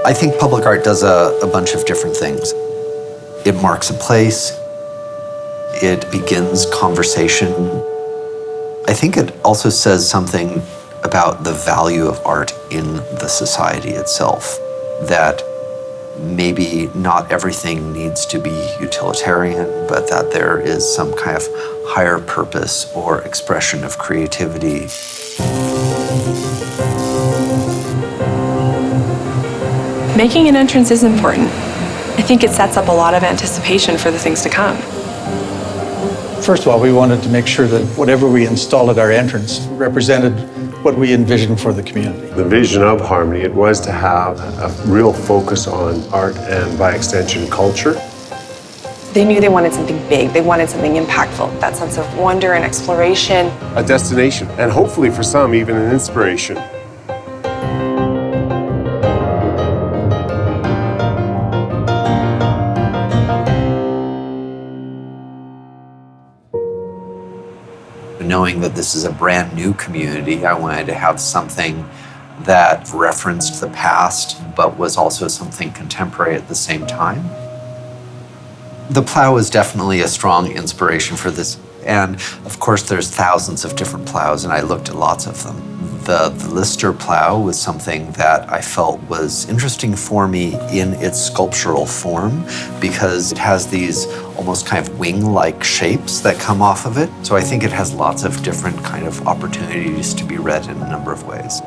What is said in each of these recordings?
I think public art does a bunch of different things. It marks a place. It begins conversation. I think it also says something about the value of art in the society itself, that maybe not everything needs to be utilitarian, but that there is some kind of higher purpose or expression of creativity. Making an entrance is important. I think it sets up a lot of anticipation for the things to come. First of all, we wanted to make sure that whatever we installed at our entrance represented what we envisioned for the community. The vision of Harmony, it was to have a real focus on art and, by extension, culture. They knew they wanted something big, they wanted something impactful, that sense of wonder and exploration. A destination, and hopefully for some, even an inspiration. Knowing that this is a brand new community, I wanted to have something that referenced the past, but was also something contemporary at the same time. The plow is definitely a strong inspiration for this. And of course, there's thousands of different plows, and I looked at lots of them. The Lister plow was something that I felt was interesting for me in its sculptural form, because it has these almost kind of wing-like shapes that come off of it. So I think it has lots of different kind of opportunities to be read in a number of ways.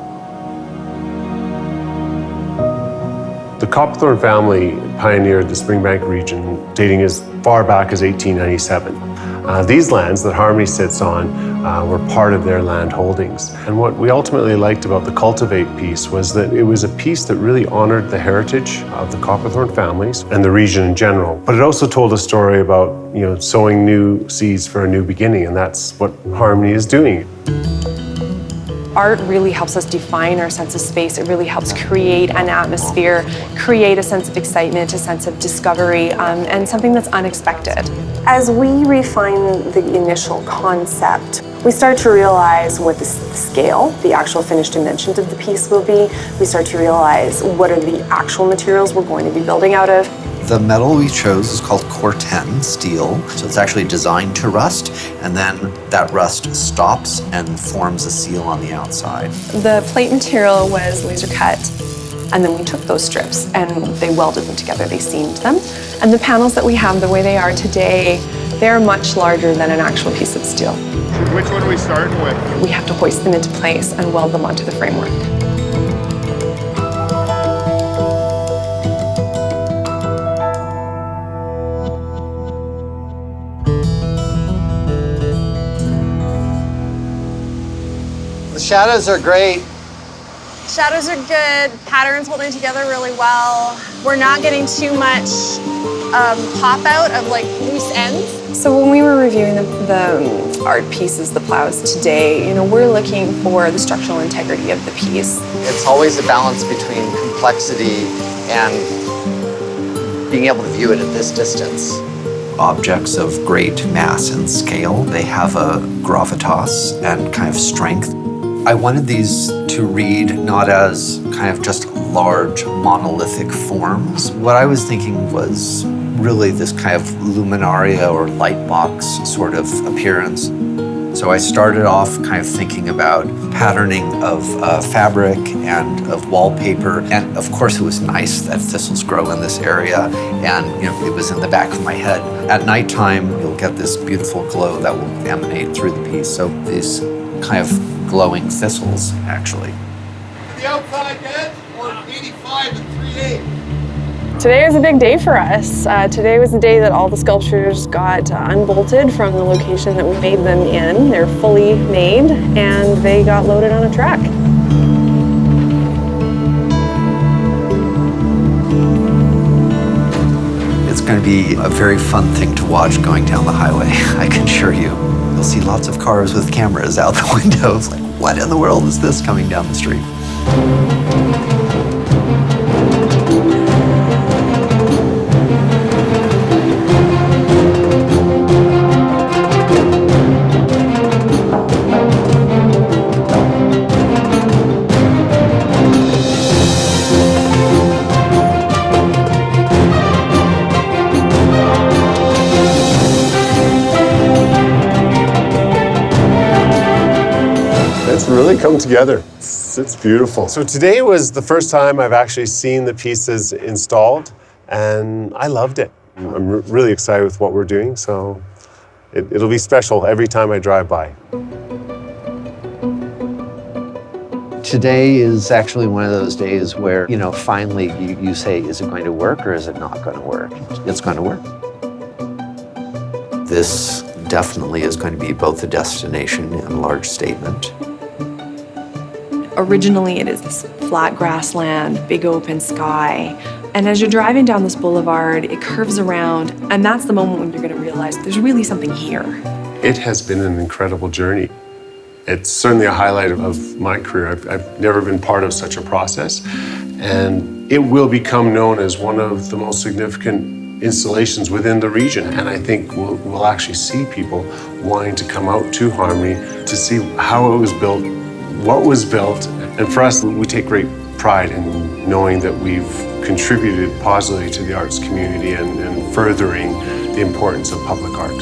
The Copperthorne family pioneered the Springbank region, dating as far back as 1897. These lands that Harmony sits on were part of their land holdings. And what we ultimately liked about the Cultivate piece was that it was a piece that really honored the heritage of the Copperthorne families and the region in general. But it also told a story about, sowing new seeds for a new beginning, and that's what Harmony is doing. Art really helps us define our sense of space. It really helps create an atmosphere, create a sense of excitement, a sense of discovery, and something that's unexpected. As we refine the initial concept, we start to realize what the scale, the actual finished dimensions of the piece will be. We start to realize what are the actual materials we're going to be building out of. The metal we chose is called Corson steel, so it's actually designed to rust, and then that rust stops and forms a seal on the outside. The plate material was laser cut, and then we took those strips and they welded them together, they seamed them. And the panels that we have, the way they are today, they're much larger than an actual piece of steel. Which one are we starting with? We have to hoist them into place and weld them onto the framework. The shadows are great. Shadows are good, patterns holding together really well. We're not getting too much pop out of like loose ends. So when we were reviewing the art pieces, the plows today, we're looking for the structural integrity of the piece. It's always a balance between complexity and being able to view it at this distance. Objects of great mass and scale, they have a gravitas and kind of strength. I wanted these to read not as kind of just large monolithic forms. What I was thinking was really this kind of luminaria or light box sort of appearance. So I started off kind of thinking about patterning of fabric and of wallpaper. And of course it was nice that thistles grow in this area. And it was in the back of my head. At nighttime, you'll get this beautiful glow that will emanate through the piece. So these kind of glowing thistles, actually. The outside edge or 85 and 3/8. Today was a big day for us. Today was the day that all the sculptures got unbolted from the location that we made them in. They're fully made and they got loaded on a truck. It's going to be a very fun thing to watch going down the highway, I can assure you. You'll see lots of cars with cameras out the windows, like, what in the world is this coming down the street? come together. It's beautiful. So today was the first time I've actually seen the pieces installed, and I loved it. I'm really excited with what we're doing, so it'll be special every time I drive by. Today is actually one of those days where, finally you say, is it going to work or is it not going to work? It's going to work. This definitely is going to be both a destination and a large statement. Originally, it is this flat grassland, big open sky. And as you're driving down this boulevard, it curves around, and that's the moment when you're going to realize there's really something here. It has been an incredible journey. It's certainly a highlight of my career. I've never been part of such a process, and it will become known as one of the most significant installations within the region. And I think we'll actually see people wanting to come out to Harmony to see how it was built, what was built. And for us, we take great pride in knowing that we've contributed positively to the arts community and furthering the importance of public art.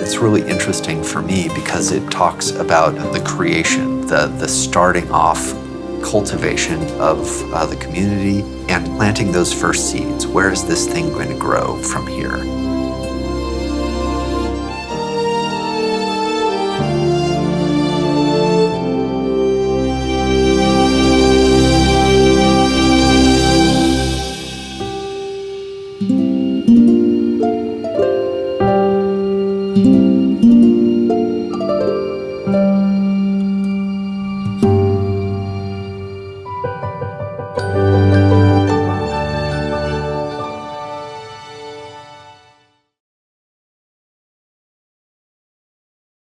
It's really interesting for me because it talks about the creation, the starting off cultivation of the community and planting those first seeds. Where is this thing going to grow from here?